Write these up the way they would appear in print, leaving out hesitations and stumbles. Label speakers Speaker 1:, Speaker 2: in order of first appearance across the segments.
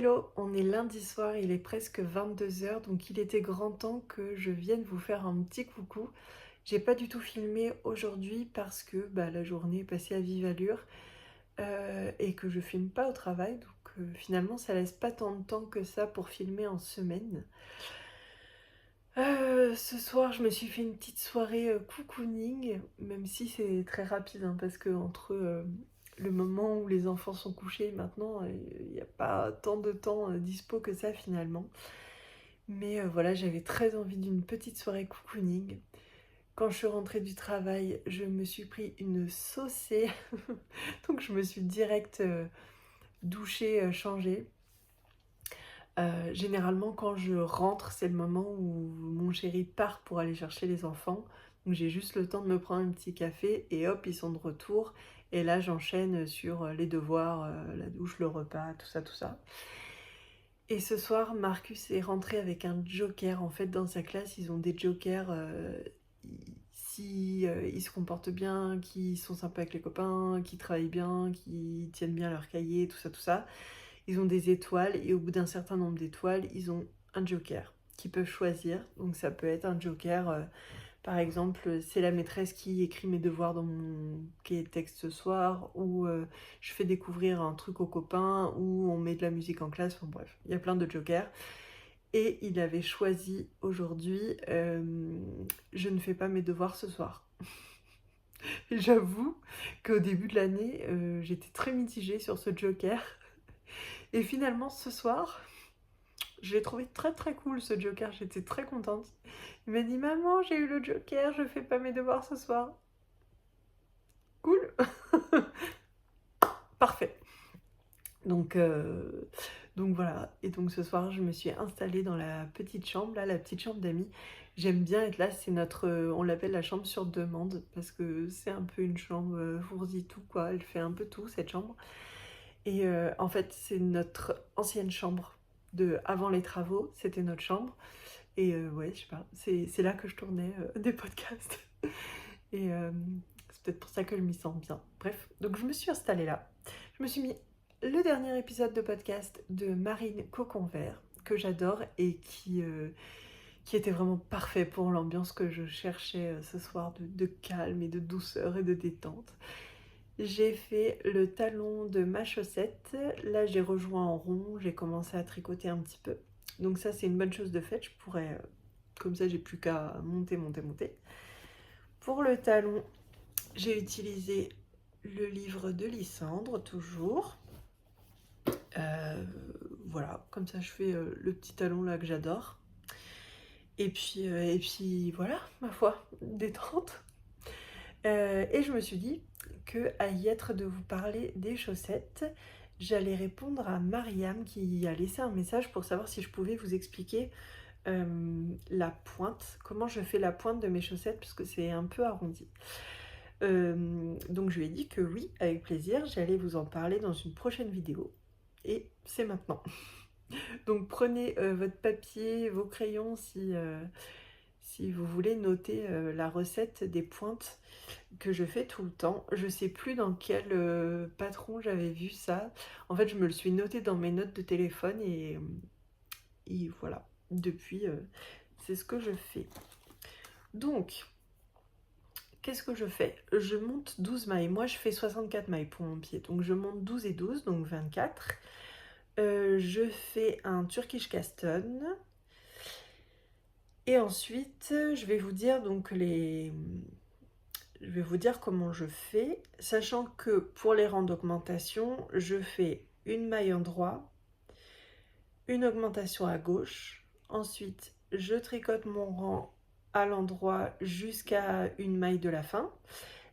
Speaker 1: Hello, on est lundi soir, il est presque 22 h, donc il était grand temps que je vienne vous faire un petit coucou. J'ai pas du tout filmé aujourd'hui parce que la journée est passée à vive allure et que je filme pas au travail, donc finalement ça laisse pas tant de temps que ça pour filmer en semaine. Ce soir, je me suis fait une petite soirée cocooning, même si c'est très rapide, hein, parce que entre le moment où les enfants sont couchés et maintenant, il n'y a pas tant de temps dispo que ça finalement. Mais voilà, j'avais très envie d'une petite soirée cocooning. Quand je suis rentrée du travail, je me suis pris une saucée, donc je me suis direct douchée, changée. Généralement, quand je rentre, c'est le moment où mon chéri part pour aller chercher les enfants. Donc j'ai juste le temps de me prendre un petit café et hop, ils sont de retour. Et là, j'enchaîne sur les devoirs, la douche, le repas, tout ça, tout ça. Et ce soir, Marcus est rentré avec un joker. En fait, dans sa classe, ils ont des jokers. Si ils se comportent bien, qui sont sympas avec les copains, qui travaillent bien, qui tiennent bien leur cahier, tout ça, tout ça. Ils ont des étoiles et au bout d'un certain nombre d'étoiles, ils ont un joker qu'ils peuvent choisir. Donc ça peut être un joker, par exemple, c'est la maîtresse qui écrit mes devoirs dans mon cahier de texte ce soir, ou je fais découvrir un truc aux copains, ou on met de la musique en classe, enfin bref, il y a plein de jokers. Et il avait choisi aujourd'hui, je ne fais pas mes devoirs ce soir. Et j'avoue qu'au début de l'année, j'étais très mitigée sur ce joker. Et finalement, ce soir, je l'ai trouvé très très cool ce joker, j'étais très contente. Il m'a dit maman, j'ai eu le joker, je fais pas mes devoirs ce soir. Cool. Parfait. Donc voilà, et donc ce soir je me suis installée dans la petite chambre, là, la petite chambre d'amis. J'aime bien être là, c'est notre, on l'appelle la chambre sur demande, parce que c'est un peu une chambre fourzi tout quoi, elle fait un peu tout cette chambre. Et en fait c'est notre ancienne chambre de avant les travaux, c'était notre chambre. Et ouais, je sais pas, c'est là que je tournais des podcasts. Et c'est peut-être pour ça que je m'y sens bien. Bref, donc je me suis installée là. Je me suis mis le dernier épisode de podcast de Marine Cocon Vert, que j'adore et qui était vraiment parfait pour l'ambiance que je cherchais ce soir de calme et de douceur et de détente. J'ai fait le talon de ma chaussette. Là, j'ai rejoint en rond, j'ai commencé à tricoter un petit peu. Donc ça, c'est une bonne chose de faite. Je pourrais, comme ça, j'ai plus qu'à monter, monter, monter. Pour le talon, j'ai utilisé le livre de Lysandre, toujours. Voilà, comme ça, je fais le petit talon là que j'adore. Et puis voilà, ma foi, détente. Et je me suis dit que, à y être de vous parler des chaussettes, j'allais répondre à Mariam qui a laissé un message pour savoir si je pouvais vous expliquer la pointe, comment je fais la pointe de mes chaussettes, puisque c'est un peu arrondi. Donc je lui ai dit que oui, avec plaisir, j'allais vous en parler dans une prochaine vidéo. Et c'est maintenant. Donc prenez votre papier, vos crayons si vous voulez noter la recette des pointes que je fais tout le temps. Je sais plus dans quel patron j'avais vu ça. En fait, je me le suis noté dans mes notes de téléphone et voilà. Depuis, c'est ce que je fais. Donc, qu'est-ce que je fais? Je monte 12 mailles. Moi, je fais 64 mailles pour mon pied. Donc, je monte 12 et 12, donc 24. Je fais un Turkish Caston. Et ensuite, je vais vous dire donc je vais vous dire comment je fais, sachant que pour les rangs d'augmentation, je fais une maille en droit, une augmentation à gauche. Ensuite, je tricote mon rang à l'endroit jusqu'à une maille de la fin.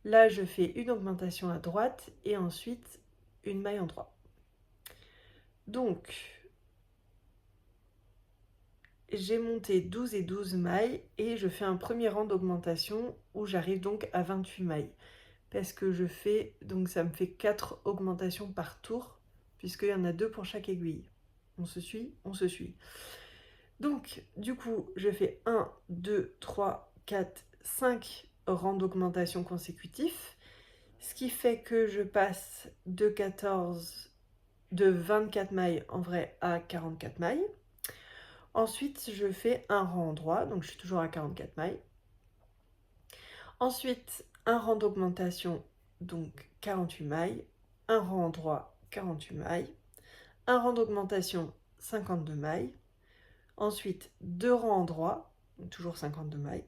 Speaker 1: Là, je fais une augmentation à droite et ensuite une maille en droit. Donc, j'ai monté 12 et 12 mailles et je fais un premier rang d'augmentation où j'arrive donc à 28 mailles. Parce que je fais, donc ça me fait 4 augmentations par tour, puisqu'il y en a 2 pour chaque aiguille. On se suit? On se suit. Donc, du coup, je fais 1, 2, 3, 4, 5 rangs d'augmentation consécutifs, ce qui fait que je passe de 14 de 24 mailles en vrai à 44 mailles. Ensuite, je fais un rang en droit, donc je suis toujours à 44 mailles. Ensuite, un rang d'augmentation, donc 48 mailles. Un rang en droit, 48 mailles. Un rang d'augmentation, 52 mailles. Ensuite, deux rangs en droit, donc toujours 52 mailles.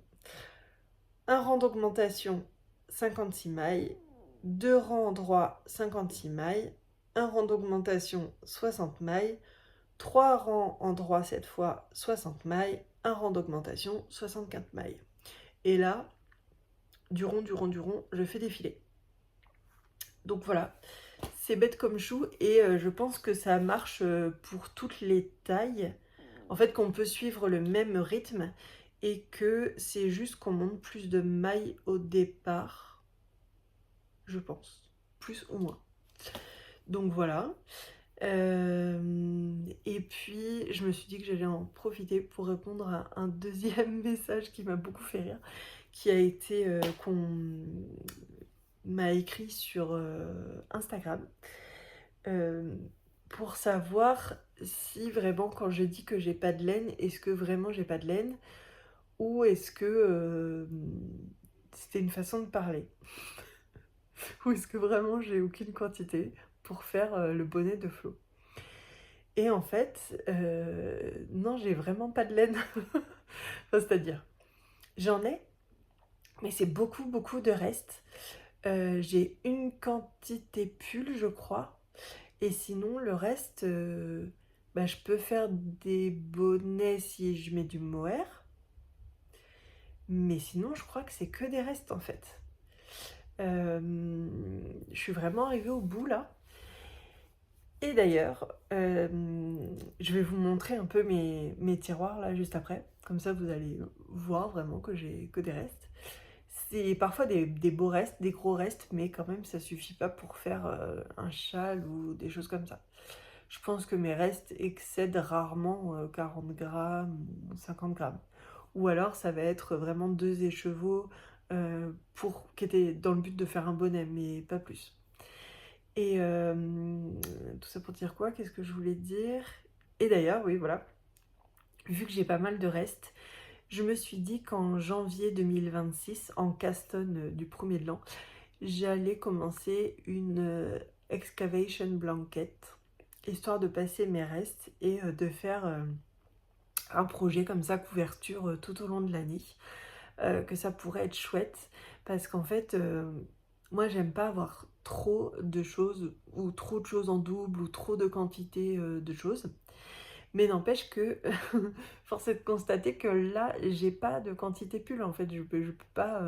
Speaker 1: Un rang d'augmentation, 56 mailles. Deux rangs en droit, 56 mailles. Un rang d'augmentation, 60 mailles. 3 rangs en droit cette fois, 60 mailles, un rang d'augmentation, 64 mailles. Et là, du rond, du rond, du rond, je fais défiler. Donc voilà, c'est bête comme chou et je pense que ça marche pour toutes les tailles. En fait, qu'on peut suivre le même rythme et que c'est juste qu'on monte plus de mailles au départ, je pense, plus ou moins. Donc voilà. Et puis, je me suis dit que j'allais en profiter pour répondre à un deuxième message qui m'a beaucoup fait rire, qui a été qu'on m'a écrit sur Instagram pour savoir si vraiment quand je dis que j'ai pas de laine, est-ce que vraiment j'ai pas de laine ou est-ce que c'était une façon de parler ou est-ce que vraiment j'ai aucune quantité pour faire le bonnet de Flo. Et en fait, non, j'ai vraiment pas de laine. Enfin, c'est-à-dire, j'en ai, mais c'est beaucoup, beaucoup de restes. J'ai une quantité pull, je crois. Et sinon, le reste, bah, je peux faire des bonnets si je mets du mohair. Mais sinon, je crois que c'est que des restes, en fait. Je suis vraiment arrivée au bout, là. Et d'ailleurs, je vais vous montrer un peu mes tiroirs là juste après. Comme ça, vous allez voir vraiment que j'ai que des restes. C'est parfois des beaux restes, des gros restes, mais quand même, ça suffit pas pour faire un châle ou des choses comme ça. Je pense que mes restes excèdent rarement 40 grammes ou 50 grammes. Ou alors, ça va être vraiment deux écheveaux qui étaient dans le but de faire un bonnet, mais pas plus. Et tout ça pour dire quoi? Qu'est-ce que je voulais dire? Et d'ailleurs, oui, voilà, vu que j'ai pas mal de restes, je me suis dit qu'en janvier 2026, en Caston du premier de l'an, j'allais commencer une excavation blanket, histoire de passer mes restes et de faire un projet comme ça, couverture tout au long de l'année, que ça pourrait être chouette, parce qu'en fait, moi j'aime pas avoir trop de choses, ou trop de choses en double, ou trop de quantité de choses. Mais n'empêche que, force est de constater que là, j'ai pas de quantité pull en fait, je peux pas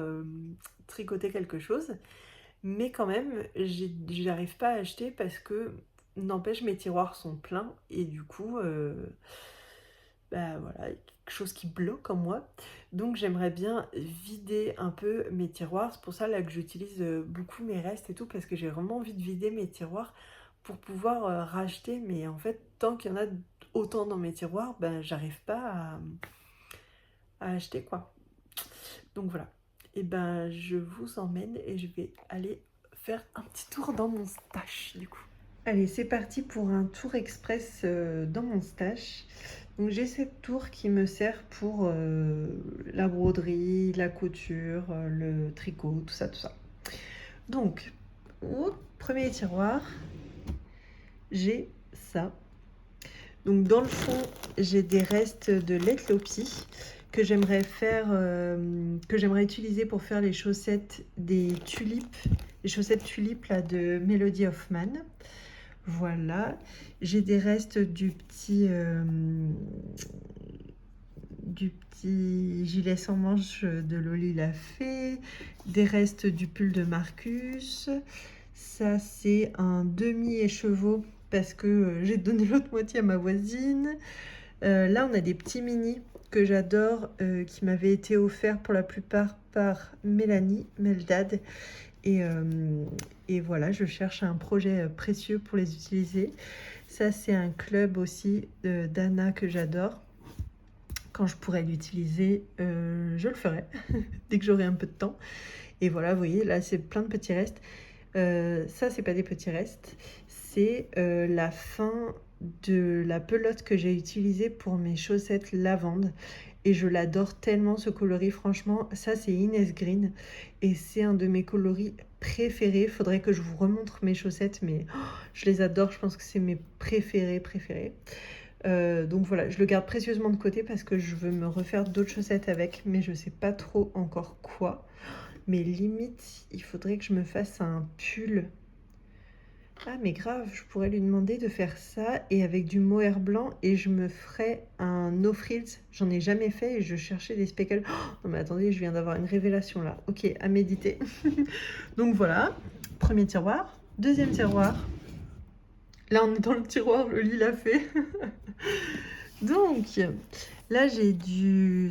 Speaker 1: tricoter quelque chose. Mais quand même, j'arrive pas à acheter parce que, n'empêche, mes tiroirs sont pleins et du coup, bah voilà, quelque chose qui bloque en moi. Donc j'aimerais bien vider un peu mes tiroirs. C'est pour ça là que j'utilise beaucoup mes restes et tout, parce que j'ai vraiment envie de vider mes tiroirs pour pouvoir racheter. Mais en fait, tant qu'il y en a autant dans mes tiroirs, ben j'arrive pas à acheter quoi. Donc voilà. Et ben je vous emmène et je vais aller faire un petit tour dans mon stash du coup. Allez, c'est parti pour un tour express dans mon stash. Donc j'ai cette tour qui me sert pour la broderie, la couture, le tricot, tout ça, tout ça. Donc, au premier tiroir, j'ai ça. Donc dans le fond, j'ai des restes de l'Ethiopie que j'aimerais faire, que j'aimerais utiliser pour faire les chaussettes des tulipes, les chaussettes tulipes là de Melody Hoffman. Voilà, j'ai des restes du petit gilet sans manches de Loli la Fée, des restes du pull de Marcus. Ça, c'est un demi-écheveau parce que j'ai donné l'autre moitié à ma voisine. Là, on a des petits mini que j'adore, qui m'avaient été offerts pour la plupart par Mélanie Meldad. Et voilà, je cherche un projet précieux pour les utiliser. Ça, c'est un club aussi d'Anna que j'adore. Quand je pourrais l'utiliser, je le ferai, dès que j'aurai un peu de temps. Et voilà, vous voyez, là, c'est plein de petits restes. Ça, c'est pas des petits restes. c'est la fin de la pelote que j'ai utilisée pour mes chaussettes lavande. Et je l'adore tellement ce coloris, franchement. Ça, c'est Inès Green. Et c'est un de mes coloris préférés. Faudrait que je vous remontre mes chaussettes, mais je les adore. Je pense que c'est mes préférés. Donc voilà, je le garde précieusement de côté parce que je veux me refaire d'autres chaussettes avec, mais je sais pas trop encore quoi. Mais limite, il faudrait que je me fasse un pull. Ah mais grave, je pourrais lui demander de faire ça et avec du mohair blanc et je me ferais un no frills. J'en ai jamais fait et je cherchais des speckles. Oh, non mais attendez, je viens d'avoir une révélation là. Ok, à méditer. Donc voilà, premier tiroir. Deuxième tiroir. Là on est dans le tiroir, le lit l'a fait. Donc là j'ai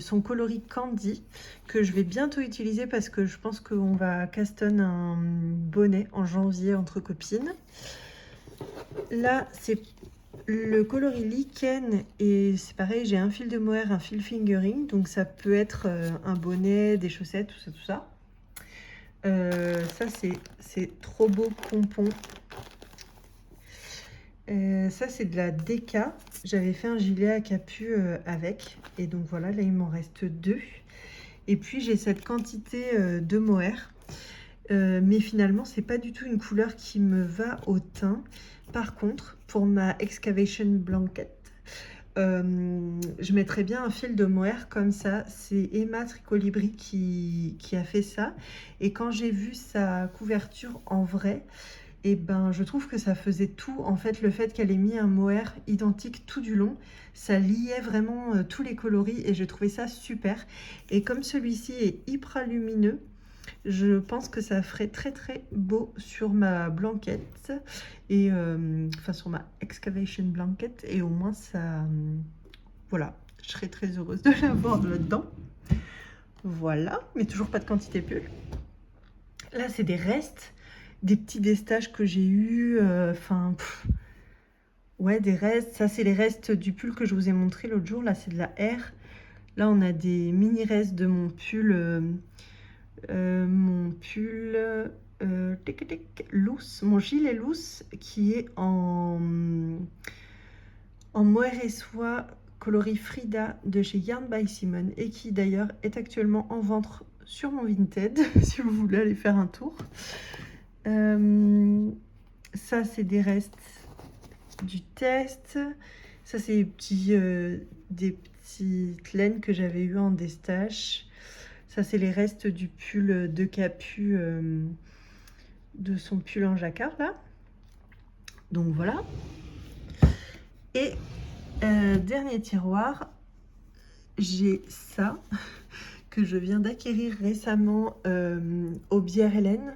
Speaker 1: son coloris Candy que je vais bientôt utiliser parce que je pense qu'on va caston un bonnet en janvier entre copines. Là c'est le coloris Lichen et c'est pareil, j'ai un fil de mohair, un fil fingering, donc ça peut être un bonnet, des chaussettes, tout ça. Ça c'est trop beau pompon. Ça c'est de la DK. J'avais fait un gilet à capu avec. Et donc voilà, là il m'en reste 2. Et puis j'ai cette quantité de mohair. Mais finalement c'est pas du tout une couleur qui me va au teint. Par contre, pour ma excavation blanket, je mettrais bien un fil de mohair comme ça. C'est Emma Tricolibri qui a fait ça. Et quand j'ai vu sa couverture en vrai, et ben je trouve que ça faisait tout. En fait, le fait qu'elle ait mis un mohair identique tout du long, ça liait vraiment tous les coloris et j'ai trouvé ça super. Et comme celui-ci est hyper lumineux, je pense que ça ferait très beau sur ma blanquette et enfin sur ma excavation blanket et au moins ça voilà, je serais très heureuse de l'avoir là-dedans. Voilà, mais toujours pas de quantité pull. Là c'est des restes, des petits destages que j'ai eu, enfin ouais, des restes. Ça c'est les restes du pull que je vous ai montré l'autre jour. Là c'est de la R. Là on a des mini restes de mon pull loose, mon gilet loose qui est en mohair et soie coloris Frida de chez Yarn by Simone et qui d'ailleurs est actuellement en vente sur mon Vinted si vous voulez aller faire un tour. Ça c'est des restes du test. Ça c'est des petites laines que j'avais eu en destache. Ça, c'est les restes du pull de Capu, de son pull en jacquard, là. Donc, voilà. Et dernier tiroir, j'ai ça que je viens d'acquérir récemment au Bière Hélène,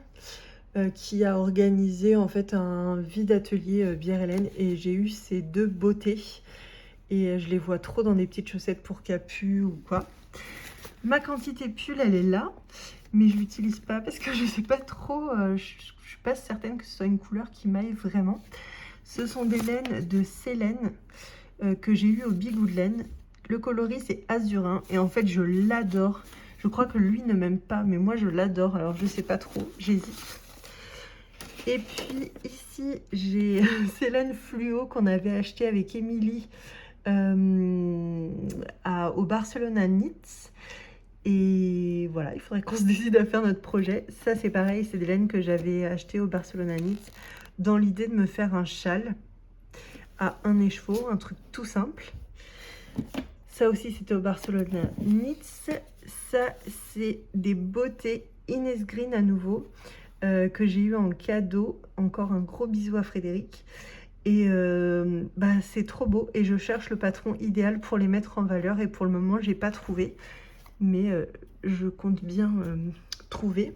Speaker 1: qui a organisé en fait un vide atelier Bière Hélène. Et j'ai eu ces 2 beautés. Et je les vois trop dans des petites chaussettes pour Capu ou quoi. Ma quantité pull, elle est là, mais je l'utilise pas parce que je sais pas trop, je suis pas certaine que ce soit une couleur qui m'aille vraiment. Ce sont des laines de Célène que j'ai eu au Bigoudlaine. Le coloris c'est azurin et en fait je l'adore. Je crois que lui ne m'aime pas, mais moi je l'adore, alors je sais pas trop, j'hésite. Et puis ici j'ai Célène Fluo qu'on avait acheté avec Émilie au Barcelona Knits. Et voilà, il faudrait qu'on se décide à faire notre projet. Ça, c'est pareil, c'est des laines que j'avais achetées au Barcelona Knits dans l'idée de me faire un châle à un écheveau, un truc tout simple. Ça aussi, c'était au Barcelona Knits. Ça, c'est des beautés Inès Green à nouveau, que j'ai eu en cadeau. Encore un gros bisou à Frédéric. Et bah, c'est trop beau. Et je cherche le patron idéal pour les mettre en valeur. Et pour le moment, j'ai pas trouvé. Mais je compte bien trouver.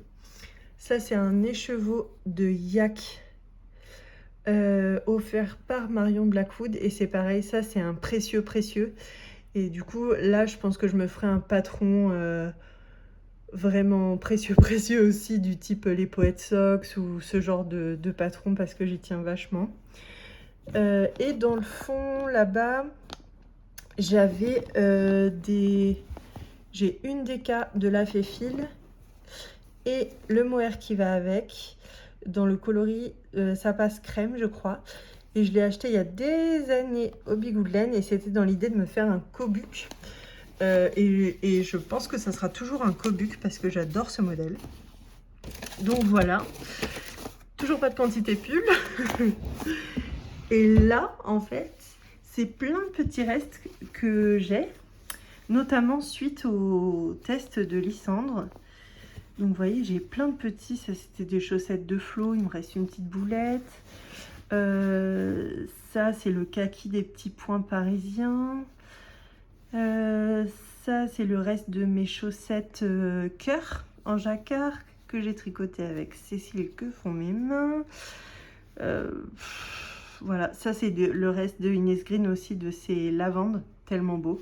Speaker 1: Ça c'est un écheveau de yak offert par Marion Blackwood et c'est pareil, ça c'est un précieux et du coup là je pense que je me ferai un patron vraiment précieux aussi du type les Poète Socks ou ce genre de patron parce que j'y tiens vachement. Et dans le fond là-bas j'avais j'ai une DK de la Féfile et le mohair qui va avec. dans le coloris Ça passe crème, je crois. Et je l'ai acheté il y a des années au Bigouden et c'était dans l'idée de me faire un cobuc. Et je pense que ça sera toujours un cobuc parce que j'adore ce modèle. Donc voilà, toujours pas de quantité pull. Et là, en fait, c'est plein de petits restes que j'ai, notamment suite au test de Lysandre. Donc vous voyez, j'ai plein de petits, ça c'était des chaussettes de Flo, il me reste une petite boulette. Ça c'est le kaki des petits points parisiens. Ça c'est le reste de mes chaussettes cœur en jacquard que j'ai tricoté avec Cécile, que font mes mains. Voilà, ça c'est le reste de Inès Green aussi, de ces lavandes, tellement beau.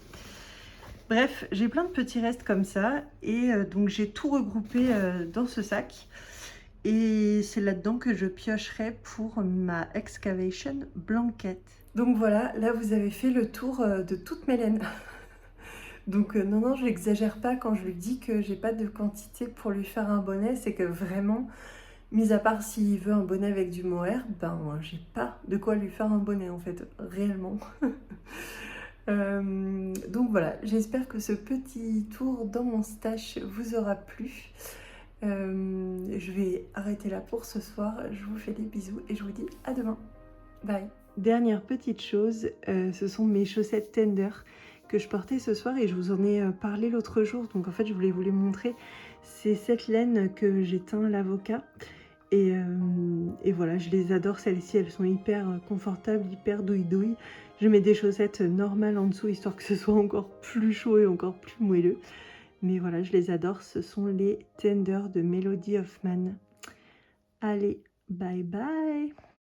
Speaker 1: Bref, j'ai plein de petits restes comme ça et donc j'ai tout regroupé dans ce sac et c'est là-dedans que je piocherai pour ma excavation blanket. Donc voilà, là vous avez fait le tour de toute mes laines. Donc non, non, je n'exagère pas quand je lui dis que j'ai pas de quantité pour lui faire un bonnet, c'est que vraiment, mis à part s'il veut un bonnet avec du mohair, ben moi j'ai pas de quoi lui faire un bonnet en fait, réellement. Donc voilà, j'espère que ce petit tour dans mon stash vous aura plu. Je vais arrêter là pour ce soir. Je vous fais des bisous et je vous dis à demain. Bye. Dernière petite chose, ce sont mes chaussettes Tender que je portais ce soir et je vous en ai parlé l'autre jour. Donc en fait, je voulais vous les montrer. C'est cette laine que j'ai teint l'avocat. Et voilà, je les adore celles-ci, elles sont hyper confortables, hyper douille-douille. Je mets des chaussettes normales en dessous, histoire que ce soit encore plus chaud et encore plus moelleux. Mais voilà, je les adore, ce sont les Tender de Melody Hoffman. Allez, bye bye!